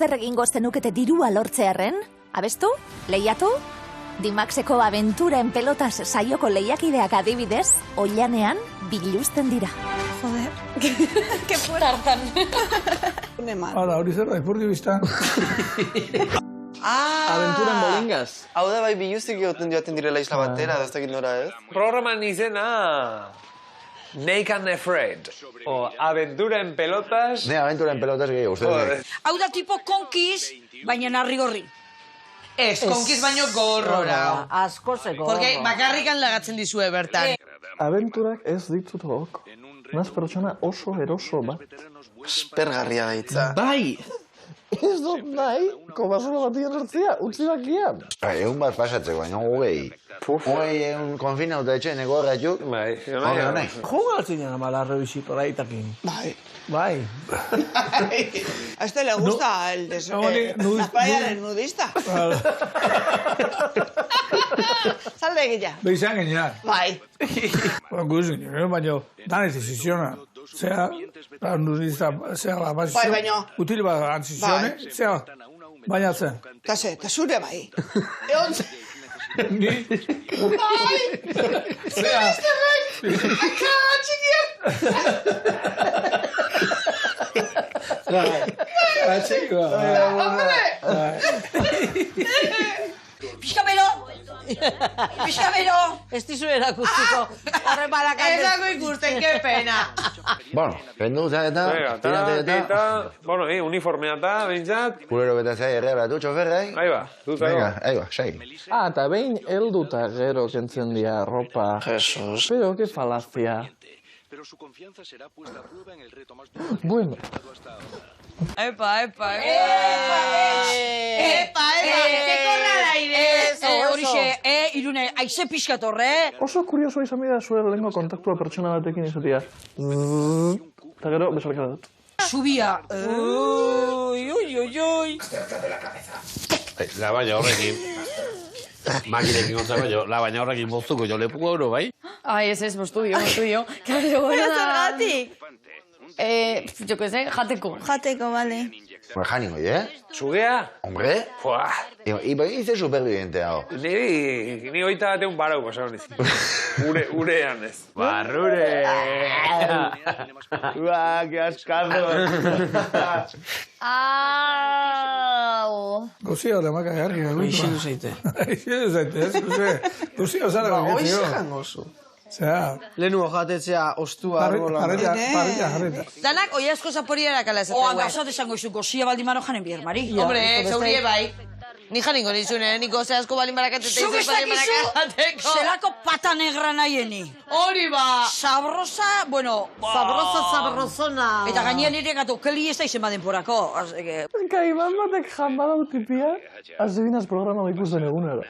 zer egingo zenukete dirua lortzearren? Abestu? Lehiatu? Dimaxeko abentura en pelotas saioko lehiakideak adibidez, oilanean biluzten dira. Joder, que fuertan. Hala, hori zer da, ipurdi bizta. Aventura en bolingas. Hau da bai biluzik joaten direla isla batera, ez dakit nora ez? Programan izena... Naked and Afraid. O Aventura en Pelotas. Ne, aventura en pelotas gehiago, uste. Hau da tipo konkiz, baina narri gorri. Ez, konkiz baino gorrora. Asko zeko. Porque bakarrikan lagatzen dizue bertan. Aventurak ez ditut gogoko. Naz pertsona oso eroso bat. Aspergarria da hitza. Bai! Ez dut nahi, kobazulo bat hartzia, utzi bakian. Egun bat pasatzeko, baina hogei. Hogei egun konfinauta etxen egorratuk. Bai, Hogei. Joga altzinen amalarre biziko raitakin. Bai. Bai. A este le gusta el la playa del nudista. Salde egila. Beizan genial. Bai. Guzu ginen, baina danez iziziona. Zea, nudista, zea, Bai, baina. Util bat antzizione, zea, baina zen. Ta zure bai. Egon Ni? bai! Zea. Akaba txikiak! Bai, txiki Pixka bero! Pixka bero! Ez dizu erakustiko. Horre balakan. Ez dago ikusten, que pena. Bueno, kendu eta, tirante eta, bueno, uniformea eta, behintzat. kulero beta zai errebratu txoferrei. Ahí ba, Venga, ahí va, sai. Eta behin helduta gero kentzen dia ropa. Jesus. Pero que falacia. Bueno. Epa. Epa, que corra al aire. Horixe, irune, aize pixka torre. Oso kuriosoa izan bida zuen lehenko kontaktua pertsona batekin izatea. Eta gero, besalka dut. Subia. Ui. La baina horrekin. Makinekin gontza baino, la baina horrekin boztuko jo lepuko euro, bai? Ai, ez, moztu dio. Claro, Zergatik? Jo que sé, jateko. Jateko, bale. Bueno, janingo, eh? Sugea? Hombre. Fuah. Iba, hice superviviente hau. Ni hoita bateun barauko, esan nizi. Urean ez. Barrure! Ua, que askardo. Au! Gozio, lemaka garri gagu. Ixidu zaite. Ixidu zaite, ez? Gozio, zara Ba, gagu. oizan oso. Zera, Lehenu jatetzea ostua argola. parrilla jarrita. Danak oi asko zaporiara kala Oa, esaten. gauzat esango izuko, zia baldin maro janen bier, Mari. Hombre, zaurie bai. Ni janingo nizune, niko ze asko balin barakatete. Zuk ez dakizu, zelako pata negra nahieni. Hori ba! Sabrosa, bueno... Sabrosona. Eta gainean ere gato keli ez da izen baden porako. Kaiman batek jan badau tipia, azeginaz programa ikusten egunero.